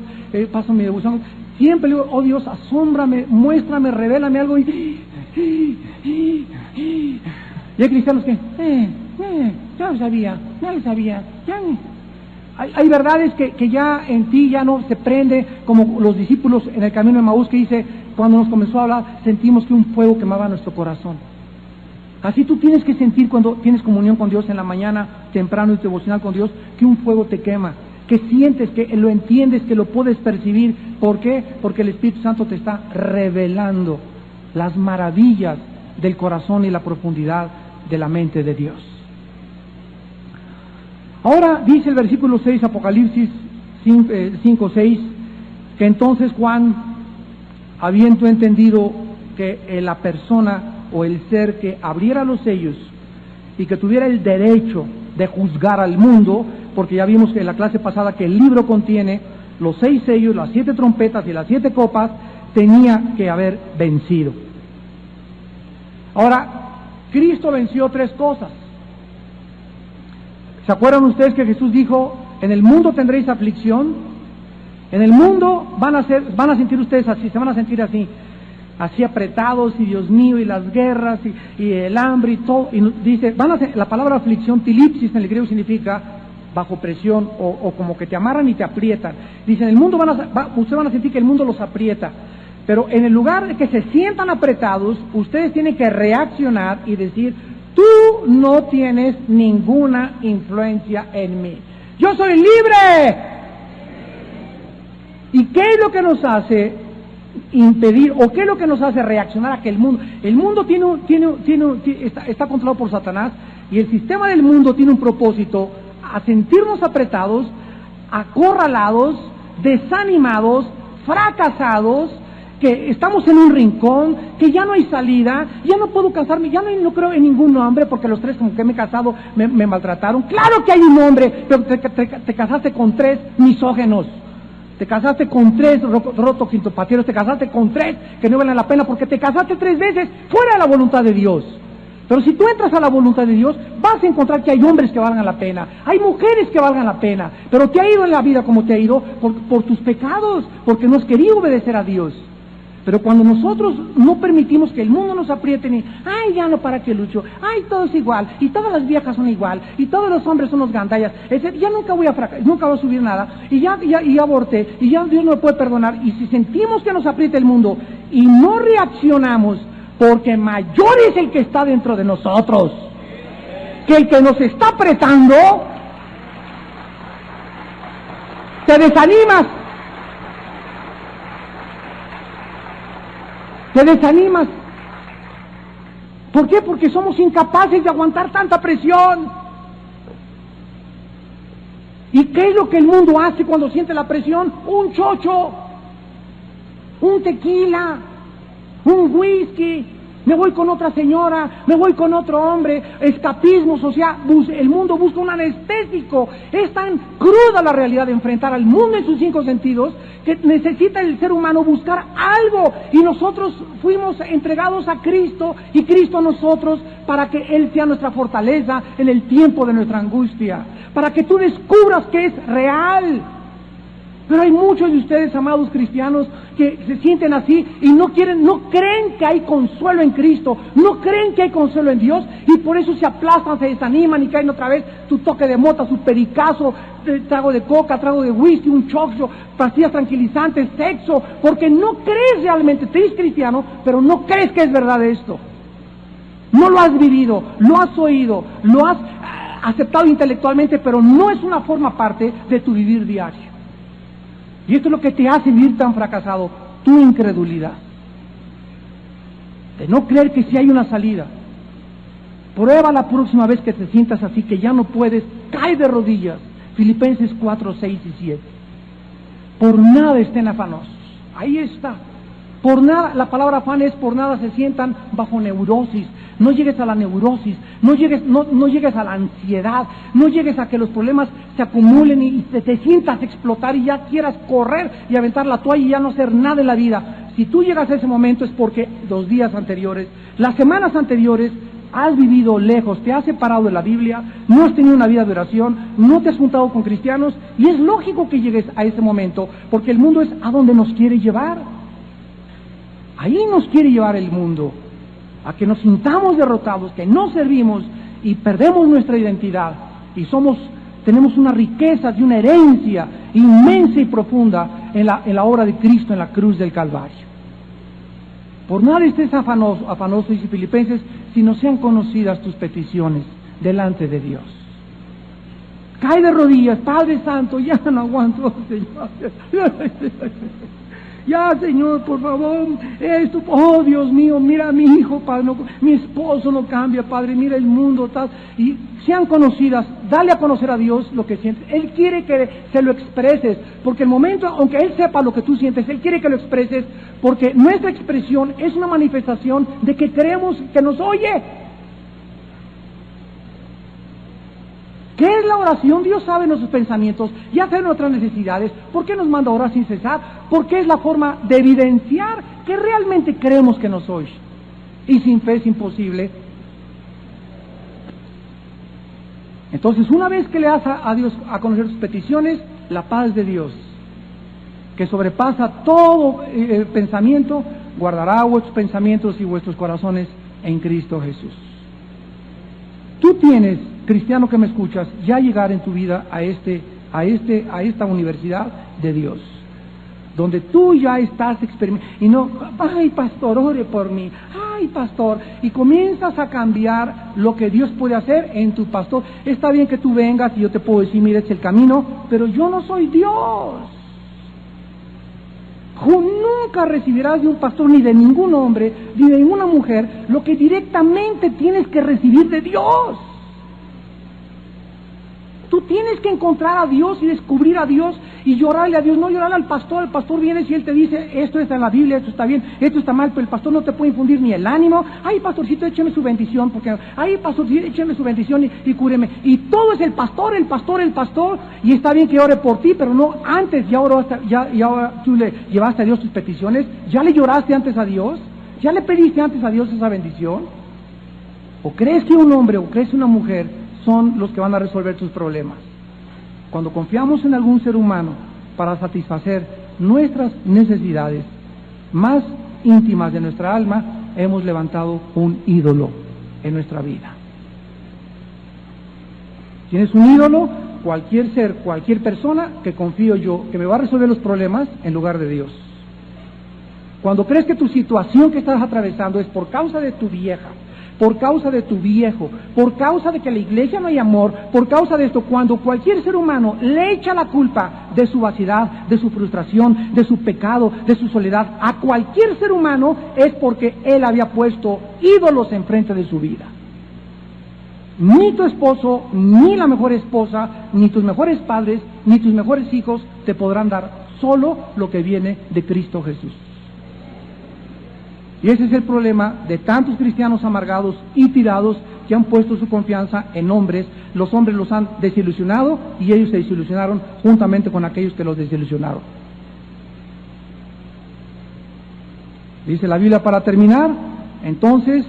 paso mi devoción, siempre le digo, oh Dios, asómbrame, muéstrame, revélame algo, y hay cristianos que, ya lo sabía, hay verdades que ya en ti ya no se prende, como los discípulos en el camino de Maús, que dice, cuando nos comenzó a hablar, sentimos que un fuego quemaba nuestro corazón. Así tú tienes que sentir cuando tienes comunión con Dios en la mañana, temprano y devocional con Dios, que un fuego te quema, que sientes, que lo entiendes, que lo puedes percibir. ¿Por qué? Porque el Espíritu Santo te está revelando las maravillas del corazón y la profundidad de la mente de Dios. Ahora dice el versículo 6, Apocalipsis 5:6, que entonces Juan, habiendo entendido que la persona o el ser que abriera los sellos y que tuviera el derecho de juzgar al mundo, porque ya vimos que en la clase pasada que el libro contiene los 6 sellos, las 7 trompetas y las 7 copas, tenía que haber vencido. Ahora, Cristo venció 3 cosas. ¿Se acuerdan ustedes que Jesús dijo, en el mundo tendréis aflicción? En el mundo van a sentir ustedes así, se van a sentir así apretados, y Dios mío, y las guerras, y el hambre, y todo. Y dice, la palabra aflicción, tilipsis, en el griego significa bajo presión, o como que te amarran y te aprietan. Dice, en el mundo ustedes van a sentir que el mundo los aprieta. Pero en el lugar de que se sientan apretados, ustedes tienen que reaccionar y decir, tú no tienes ninguna influencia en mí. ¡Yo soy libre! ¿Y qué es lo que nos hace impedir, o qué es lo que nos hace reaccionar a que el mundo está controlado por Satanás, y el sistema del mundo tiene un propósito: a sentirnos apretados, acorralados, desanimados, fracasados, que estamos en un rincón, que ya no hay salida, ya no puedo casarme, ya no creo en ningún hombre, porque los 3 con que me he casado me maltrataron. Claro que hay un hombre, pero te casaste con 3 misógenos, te casaste con 3 rotoquintopateros, te casaste con 3 que no valen la pena, porque te casaste 3 veces fuera de la voluntad de Dios. Pero si tú entras a la voluntad de Dios, vas a encontrar que hay hombres que valgan la pena, hay mujeres que valgan la pena, pero te ha ido en la vida como te ha ido por tus pecados, porque no has querido obedecer a Dios. Pero cuando nosotros no permitimos que el mundo nos apriete, ni, ay, ya no, para qué lucho, ay, todo es igual, y todas las viejas son igual, y todos los hombres son los gandallas, ya nunca voy a fracasar, nunca voy a subir nada, y ya aborté, y ya Dios no me puede perdonar. Y si sentimos que nos aprieta el mundo y no reaccionamos, porque mayor es el que está dentro de nosotros que el que nos está apretando, te desanimas. Te desanimas. ¿Por qué? Porque somos incapaces de aguantar tanta presión. ¿Y qué es lo que el mundo hace cuando siente la presión? Un chocho, un tequila, un whisky, me voy con otra señora, me voy con otro hombre, escapismo social. El mundo busca un anestésico. Es tan cruda la realidad de enfrentar al mundo en sus 5 sentidos que necesita el ser humano buscar algo, y nosotros fuimos entregados a Cristo y Cristo a nosotros para que Él sea nuestra fortaleza en el tiempo de nuestra angustia, para que tú descubras que es real. Pero hay muchos de ustedes, amados cristianos, que se sienten así y no creen que hay consuelo en Cristo, no creen que hay consuelo en Dios, y por eso se aplastan, se desaniman y caen otra vez su toque de mota, su pericazo, trago de coca, trago de whisky, un chocho, pastillas tranquilizantes, sexo, porque no crees realmente. Te eres cristiano, pero no crees que es verdad esto. No lo has vivido, lo has oído, lo has aceptado intelectualmente, pero no es una forma parte de tu vivir diario. Y esto es lo que te hace vivir tan fracasado: tu incredulidad, de no creer que sí hay una salida. Prueba la próxima vez que te sientas así, que ya no puedes, cae de rodillas. Filipenses 4, 6 y 7. Por nada estén afanosos. Ahí está. Por nada, la palabra afán es por nada se sientan bajo neurosis. No llegues a la neurosis, no llegues a la ansiedad, no llegues a que los problemas se acumulen y te sientas explotar y ya quieras correr y aventar la toalla y ya no hacer nada en la vida. Si tú llegas a ese momento es porque los días anteriores, las semanas anteriores, has vivido lejos, te has separado de la Biblia, no has tenido una vida de oración, no te has juntado con cristianos, y es lógico que llegues a ese momento, porque el mundo es a donde nos quiere llevar. Ahí nos quiere llevar el mundo, a que nos sintamos derrotados, que no servimos y perdemos nuestra identidad, y tenemos una riqueza y una herencia inmensa y profunda en la obra de Cristo en la cruz del Calvario. Por nada estés afanoso, dice Filipenses, si no sean conocidas tus peticiones delante de Dios. Cae de rodillas: Padre Santo, ya no aguanto, Señor. Ya, Señor, por favor, esto, oh Dios mío, mira a mi hijo, Padre, no, mi esposo no cambia, Padre, mira el mundo, tal. Y sean conocidas, dale a conocer a Dios lo que sientes. Él quiere que se lo expreses, porque el momento, aunque Él sepa lo que tú sientes, Él quiere que lo expreses, porque nuestra expresión es una manifestación de que creemos que nos oye. ¿Qué es la oración? Dios sabe nuestros pensamientos, ya sabe nuestras necesidades. ¿Por qué nos manda a orar sin cesar? Porque es la forma de evidenciar que realmente creemos que nos oye. Y sin fe es imposible. Entonces, una vez que le das a Dios a conocer tus peticiones, la paz de Dios, que sobrepasa todo pensamiento, guardará vuestros pensamientos y vuestros corazones en Cristo Jesús. Tú tienes, cristiano que me escuchas, ya llegar en tu vida a esta universidad de Dios, donde tú ya estás experimentando, y no, ay pastor, ore por mí, ay pastor, y comienzas a cambiar lo que Dios puede hacer en tu pastor. Está bien que tú vengas y yo te puedo decir, mira, este es el camino, pero yo no soy Dios. Nunca recibirás de un pastor, ni de ningún hombre, ni de ninguna mujer, lo que directamente tienes que recibir de Dios. Tú tienes que encontrar a Dios y descubrir a Dios y llorarle a Dios, no llorarle al pastor. El pastor viene y él te dice, esto está en la Biblia, esto está bien, esto está mal, pero el pastor no te puede infundir ni el ánimo. Ay, pastorcito, écheme su bendición, porque, ay, pastorcito, écheme su bendición y cúreme. Y todo es el pastor, y está bien que ore por ti, pero no, antes ya oró, ya tú le llevaste a Dios tus peticiones, ya le lloraste antes a Dios, ya le pediste antes a Dios esa bendición. ¿O crees que un hombre o crees que una mujer son los que van a resolver tus problemas? Cuando confiamos en algún ser humano para satisfacer nuestras necesidades más íntimas de nuestra alma, hemos levantado un ídolo en nuestra vida. Tienes un ídolo, cualquier ser, cualquier persona que confío yo, que me va a resolver los problemas en lugar de Dios. Cuando crees que tu situación que estás atravesando es por causa de tu vieja, por causa de tu viejo, por causa de que en la iglesia no hay amor, por causa de esto, cuando cualquier ser humano le echa la culpa de su vaciedad, de su frustración, de su pecado, de su soledad, a cualquier ser humano, es porque él había puesto ídolos enfrente de su vida. Ni tu esposo, ni la mejor esposa, ni tus mejores padres, ni tus mejores hijos te podrán dar solo lo que viene de Cristo Jesús. Y ese es el problema de tantos cristianos amargados y tirados que han puesto su confianza en hombres. Los hombres los han desilusionado y ellos se desilusionaron juntamente con aquellos que los desilusionaron. Dice la Biblia para terminar, entonces,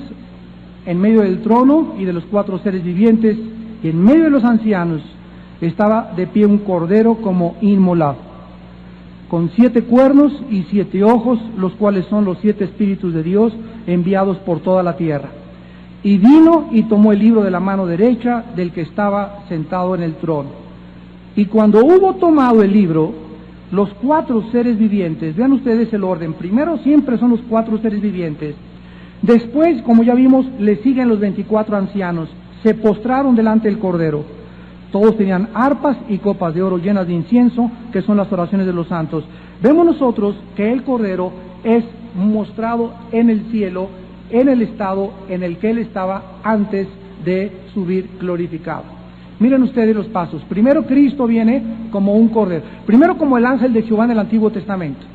en medio del trono y de los 4 seres vivientes, y en medio de los ancianos, estaba de pie un cordero como inmolado, con 7 cuernos y 7 ojos, los cuales son los 7 espíritus de Dios enviados por toda la tierra. Y vino y tomó el libro de la mano derecha del que estaba sentado en el trono. Y cuando hubo tomado el libro, los 4 seres vivientes, vean ustedes el orden, primero siempre son los 4 seres vivientes, después, como ya vimos, le siguen los 24 ancianos, se postraron delante del cordero. Todos tenían arpas y copas de oro llenas de incienso, que son las oraciones de los santos. Vemos nosotros que el Cordero es mostrado en el cielo, en el estado en el que él estaba antes de subir glorificado. Miren ustedes los pasos. Primero Cristo viene como un Cordero. Primero como el ángel de Jehová en el Antiguo Testamento.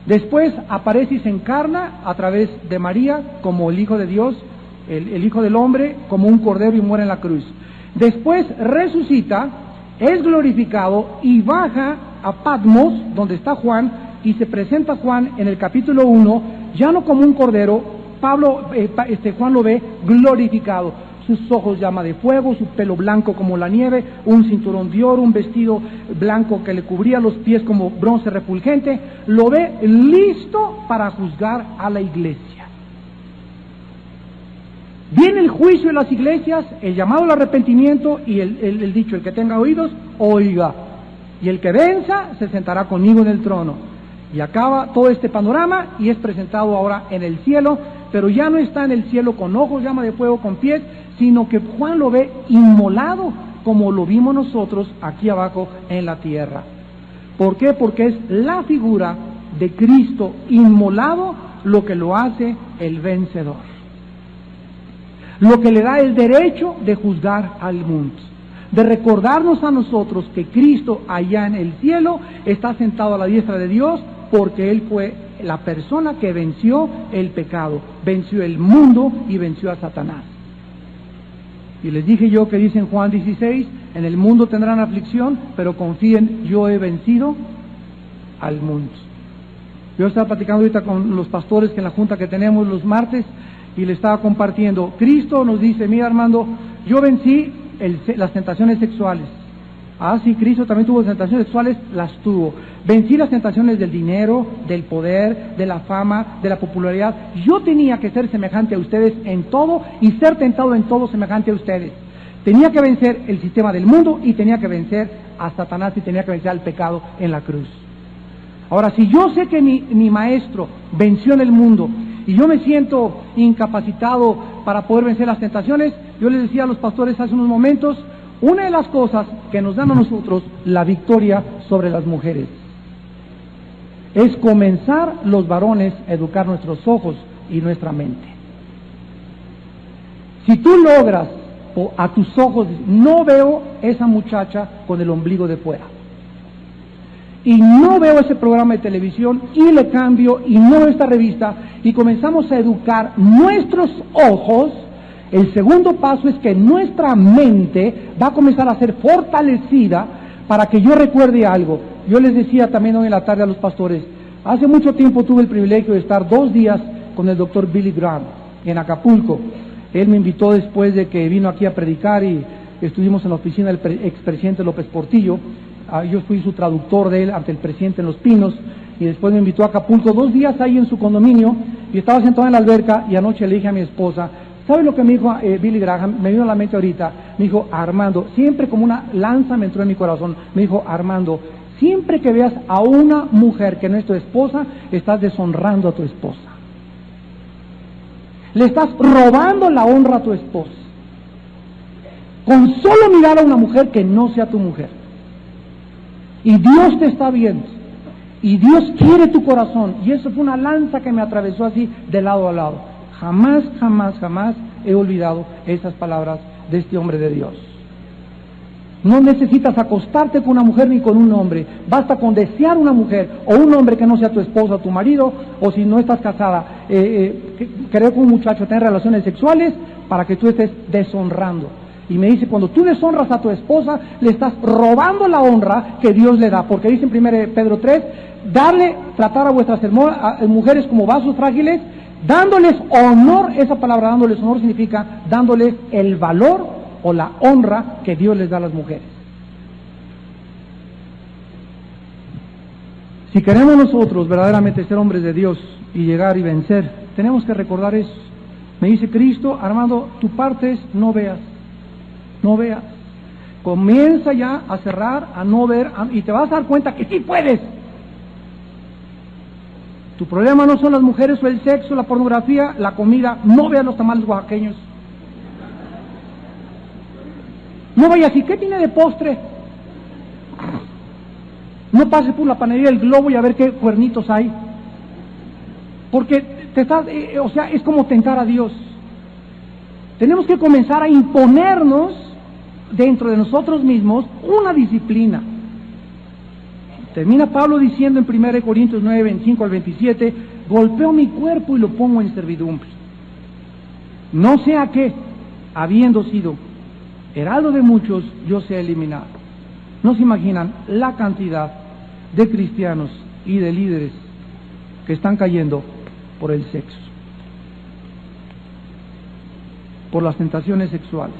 Después aparece y se encarna a través de María como el Hijo de Dios, el Hijo del Hombre, como un Cordero y muere en la cruz. Después resucita, es glorificado y baja a Patmos, donde está Juan, y se presenta a Juan en el capítulo 1, ya no como un cordero. Juan lo ve glorificado, sus ojos llama de fuego, su pelo blanco como la nieve, un cinturón de oro, un vestido blanco que le cubría los pies como bronce refulgente, lo ve listo para juzgar a la iglesia. Viene el juicio de las iglesias, el llamado al arrepentimiento y el dicho, el que tenga oídos, oiga. Y el que venza se sentará conmigo en el trono. Y acaba todo este panorama y es presentado ahora en el cielo, pero ya no está en el cielo con ojos, llama de fuego, con pies, sino que Juan lo ve inmolado como lo vimos nosotros aquí abajo en la tierra. ¿Por qué? Porque es la figura de Cristo inmolado lo que lo hace el vencedor, lo que le da el derecho de juzgar al mundo, de recordarnos a nosotros que Cristo allá en el cielo está sentado a la diestra de Dios, porque Él fue la persona que venció el pecado, venció el mundo y venció a Satanás. Y les dije yo que dice en Juan 16, en el mundo tendrán aflicción, pero confíen, yo he vencido al mundo. Yo estaba platicando ahorita con los pastores que en la junta que tenemos los martes, y le estaba compartiendo, Cristo nos dice, mira Armando, yo vencí las tentaciones sexuales. Ah, sí, Cristo también tuvo tentaciones sexuales, las tuvo. Vencí las tentaciones del dinero, del poder, de la fama, de la popularidad. Yo tenía que ser semejante a ustedes en todo y ser tentado en todo semejante a ustedes. Tenía que vencer el sistema del mundo y tenía que vencer a Satanás y tenía que vencer al pecado en la cruz. Ahora, si yo sé que mi maestro venció en el mundo y yo me siento incapacitado para poder vencer las tentaciones, yo les decía a los pastores hace unos momentos, una de las cosas que nos dan a nosotros la victoria sobre las mujeres. es comenzar los varones a educar nuestros ojos y nuestra mente. Si tú logras, o a tus ojos, no veo esa muchacha con el ombligo de fuera, y no veo ese programa de televisión, y le cambio, y no veo esta revista, y comenzamos a educar nuestros ojos, el segundo paso es que nuestra mente va a comenzar a ser fortalecida para que yo recuerde algo. Yo les decía también hoy en la tarde a los pastores, hace mucho tiempo tuve el privilegio de estar 2 días con el doctor Billy Graham en Acapulco. Él me invitó después de que vino aquí a predicar y estuvimos en la oficina del expresidente López Portillo. Yo fui su traductor de él ante el presidente en Los Pinos, y después me invitó a Acapulco 2 días ahí en su condominio, y estaba sentado en la alberca, y anoche le dije a mi esposa, ¿sabe lo que me dijo Billy Graham? Me vino a la mente ahorita. Me dijo, Armando, siempre como una lanza me entró en mi corazón. Me dijo, Armando, siempre que veas a una mujer que no es tu esposa, estás deshonrando a tu esposa. Le estás robando la honra a tu esposa. Con solo mirar a una mujer que no sea tu mujer. Y Dios te está viendo. Y Dios quiere tu corazón. Y eso fue una lanza que me atravesó así de lado a lado. Jamás, jamás, jamás he olvidado esas palabras de este hombre de Dios. No necesitas acostarte con una mujer ni con un hombre. Basta con desear una mujer o un hombre que no sea tu esposa o tu marido, o si no estás casada, querer con un muchacho, tener relaciones sexuales para que tú estés deshonrando. Y me dice, cuando tú deshonras a tu esposa, le estás robando la honra que Dios le da. Porque dice en 1 Pedro 3, tratar a vuestras mujeres como vasos frágiles, dándoles honor. Esa palabra dándoles honor significa dándoles el valor o la honra que Dios les da a las mujeres. Si queremos nosotros verdaderamente ser hombres de Dios y llegar y vencer, tenemos que recordar eso. Me dice Cristo, Armando, tu parte es no veas. No veas. Comienza ya a cerrar, a no ver, y te vas a dar cuenta que sí puedes. Tu problema no son las mujeres o el sexo, la pornografía, la comida. No veas los tamales oaxaqueños. No vayas y ¿qué tiene de postre? No pases por la panadería del Globo y a ver qué cuernitos hay. Porque te estás, es como tentar a Dios. Tenemos que comenzar a imponernos dentro de nosotros mismos una disciplina. Termina Pablo diciendo en 1 Corintios 9, 25 al 27, golpeo mi cuerpo y lo pongo en servidumbre. No sea que, habiendo sido heraldo de muchos, yo sea eliminado. No se imaginan la cantidad de cristianos y de líderes que están cayendo por el sexo, por las tentaciones sexuales.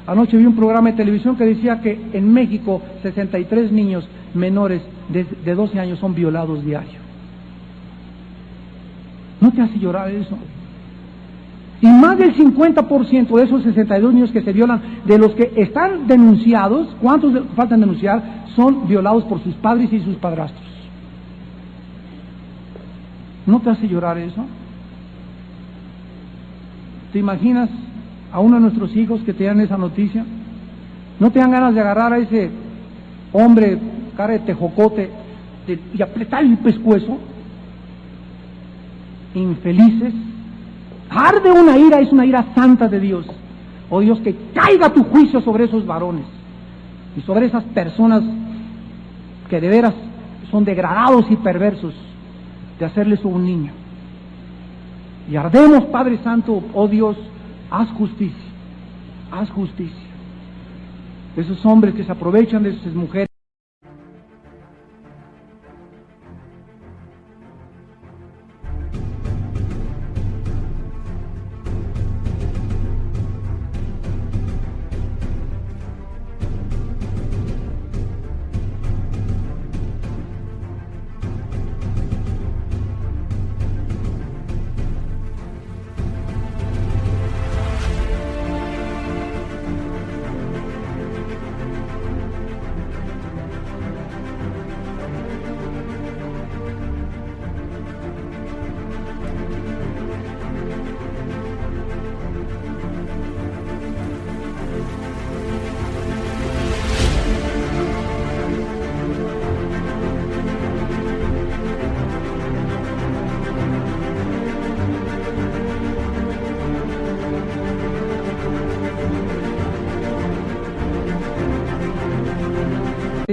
Anoche vi un programa de televisión que decía que en México 63 niños menores de 12 años son violados diario. ¿No te hace llorar eso? Y más del 50% de esos 62 niños que se violan, de los que están denunciados, ¿cuántos faltan denunciar? Son violados por sus padres y sus padrastros. ¿No te hace llorar eso? ¿Te imaginas a uno de nuestros hijos que te dan esa noticia? ¿No te dan ganas de agarrar a ese hombre, cara de tejocote, y apretarle el pescuezo? Infelices. Arde una ira, es una ira santa de Dios. Oh Dios, que caiga tu juicio sobre esos varones y sobre esas personas que de veras son degradados y perversos de hacerles a un niño. Y ardemos, Padre Santo, oh Dios, haz justicia, haz justicia. Esos hombres que se aprovechan de esas mujeres.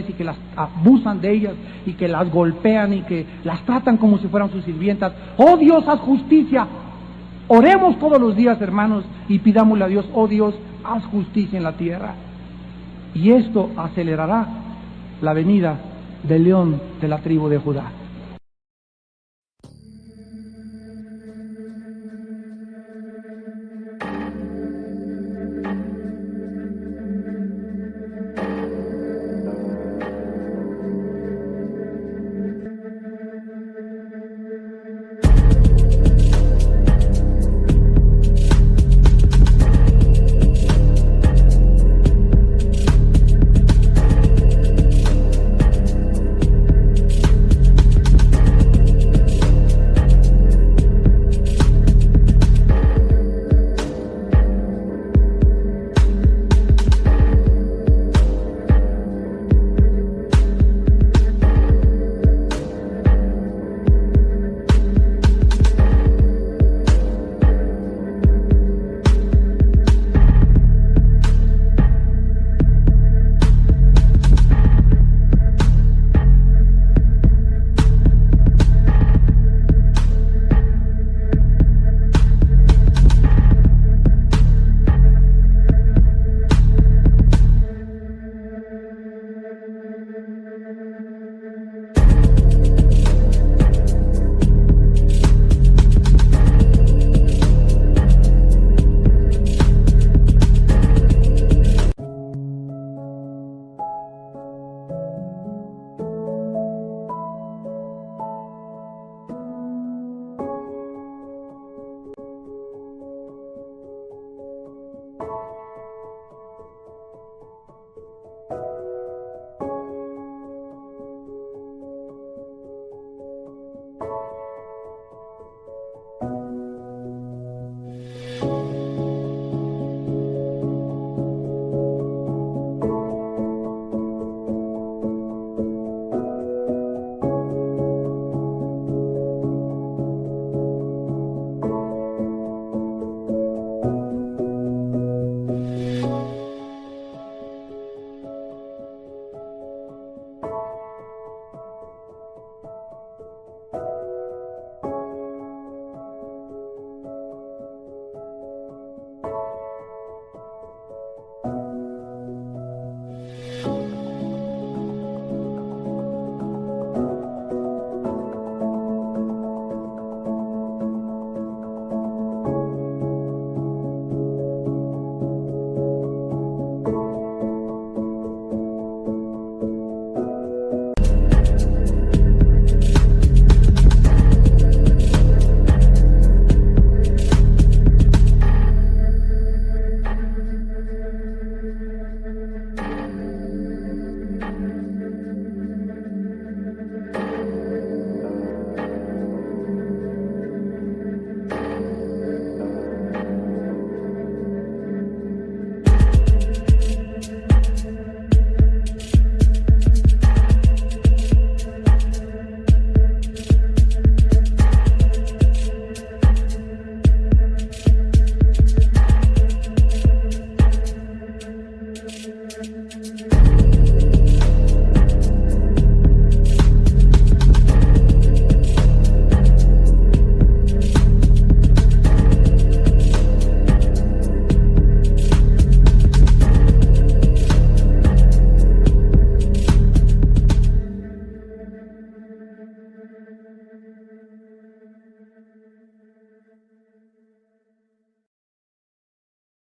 y que las abusan de ellas y que las golpean y que las tratan como si fueran sus sirvientas. ¡Oh Dios, haz justicia! Oremos todos los días, hermanos, y pidámosle a Dios: oh Dios, haz justicia en la tierra. Y esto acelerará la venida del león de la tribu de Judá.